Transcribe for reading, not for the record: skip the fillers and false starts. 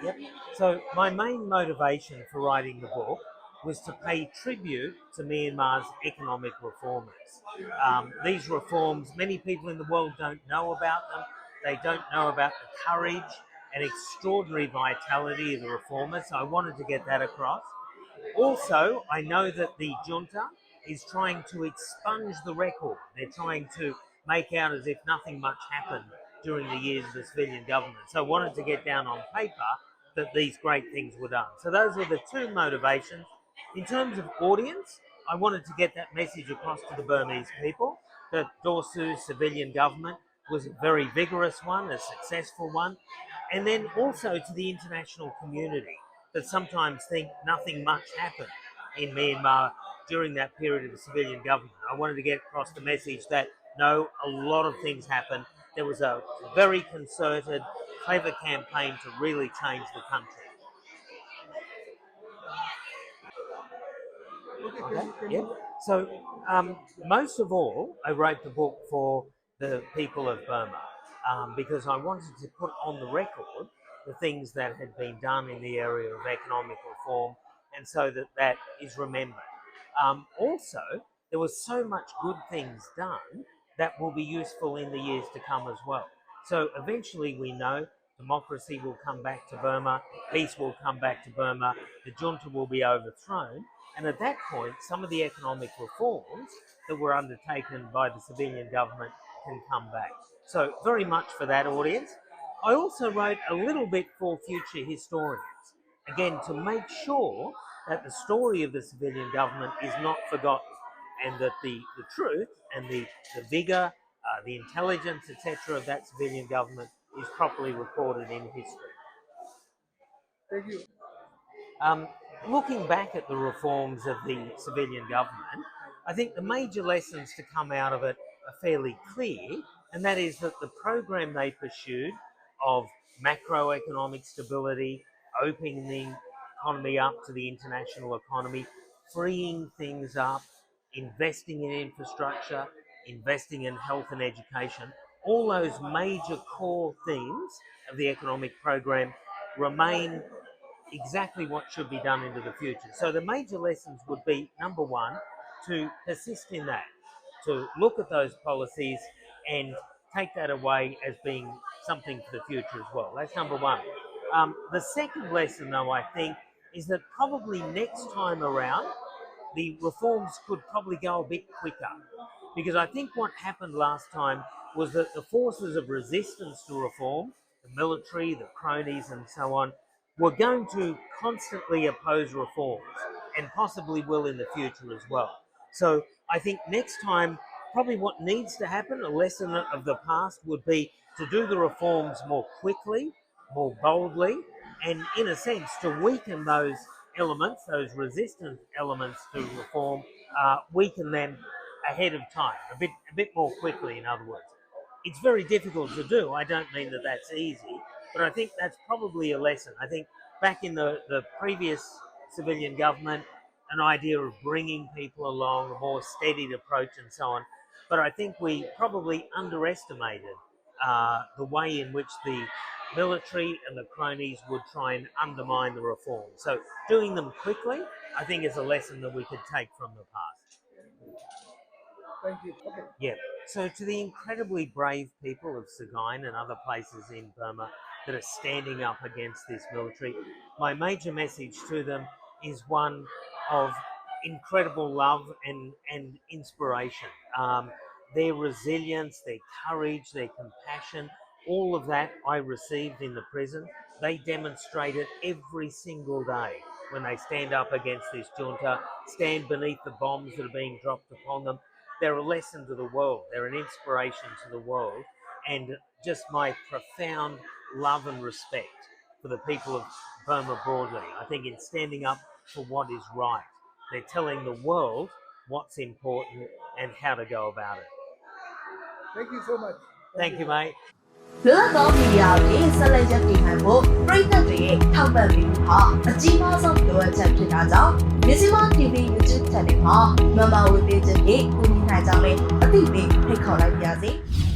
Yep. So my main motivation for writing the book was to pay tribute to Myanmar's economic reformers. These reforms, many people in the world don't know about them. They don't know about the courage and extraordinary vitality of the reformers. So I wanted to get that across. Also, I know that the junta is trying to expunge the record. They're trying to make out as if nothing much happened during the years of the civilian government. So I wanted to get down on paper that these great things were done. So those were the two motivations. In terms of audience, I wanted to get that message across to the Burmese people that Dorsu's civilian government was a very vigorous one, a successful one, and then also to the international community that sometimes think nothing much happened in Myanmar during that period of the civilian government. I wanted to get across the message that no, a lot of things happened. There was a very concerted, clever campaign to really change the country. Okay. Yep. So most of all, I wrote the book for the people of Burma because I wanted to put on the record the things that had been done in the area of economic reform, and so that that is remembered. Also, there was so much good things done that will be useful in the years to come as well. So eventually we know democracy will come back to Burma, peace will come back to Burma, the junta will be overthrown, and at that point some of the economic reforms that were undertaken by the civilian government can come back. So very much for that audience. I also wrote a little bit for future historians, again to make sure that the story of the civilian government is not forgotten, and that the truth and the vigour, the intelligence, etc. of that civilian government is properly recorded in history. Thank you. Looking back at the reforms of the civilian government, I think the major lessons to come out of it are fairly clear, and that is that the program they pursued of macroeconomic stability, opening the economy up to the international economy, freeing things up, investing in infrastructure, investing in health and education, all those major core themes of the economic program remain exactly what should be done into the future. So the major lessons would be, number one, to persist in that, to look at those policies and take that away as being something for the future as well. That's number one. The second lesson, though, I think, is that probably next time around, the reforms could probably go a bit quicker. Because I think what happened last time was that the forces of resistance to reform, the military, the cronies and so on, were going to constantly oppose reforms, and possibly will in the future as well. So I think next time, probably what needs to happen, a lesson of the past, would be to do the reforms more quickly, more boldly, and in a sense to weaken those elements, those resistant elements to reform, weaken them ahead of time, a bit more quickly, in other words. It's very difficult to do. I don't mean that that's easy, but I think that's probably a lesson. I think back in the previous civilian government, an idea of bringing people along, a more steadied approach and so on. But I think we probably underestimated the way in which the military and the cronies would try and undermine the reforms. So doing them quickly, I think, is a lesson that we could take from the past. Thank you. Okay. Yeah. So to the incredibly brave people of Sagaing and other places in Burma that are standing up against this military, my major message to them is one of incredible love and inspiration. Their resilience, their courage, their compassion, all of that I received in the prison. They demonstrate it every single day when they stand up against this junta, stand beneath the bombs that are being dropped upon them. They're a lesson to the world. They're an inspiration to the world. And just my profound love and respect for the people of Burma broadly. I think in standing up for what is right, they're telling the world what's important and how to go about it. Thank you so much. Thank you, mate. လွတ်လပ်သောမီဒီယာကိုဆက်လက်ရပ်တည်နိုင်ဖို့ပြည်သက်တွေရဲ့ထောက်ပံ့ပေးမှုဟာအကြီးမားဆုံးလိုအပ်ချက်ဖြစ်တာကြောင့် MizzimaTV YouTube Channel မှာမမဝေပေးခြင်းဖြင့်ကူညီနိုင်ကြမယ်အသိပေးဖိတ်ခေါ်လိုက်ပါရစေ။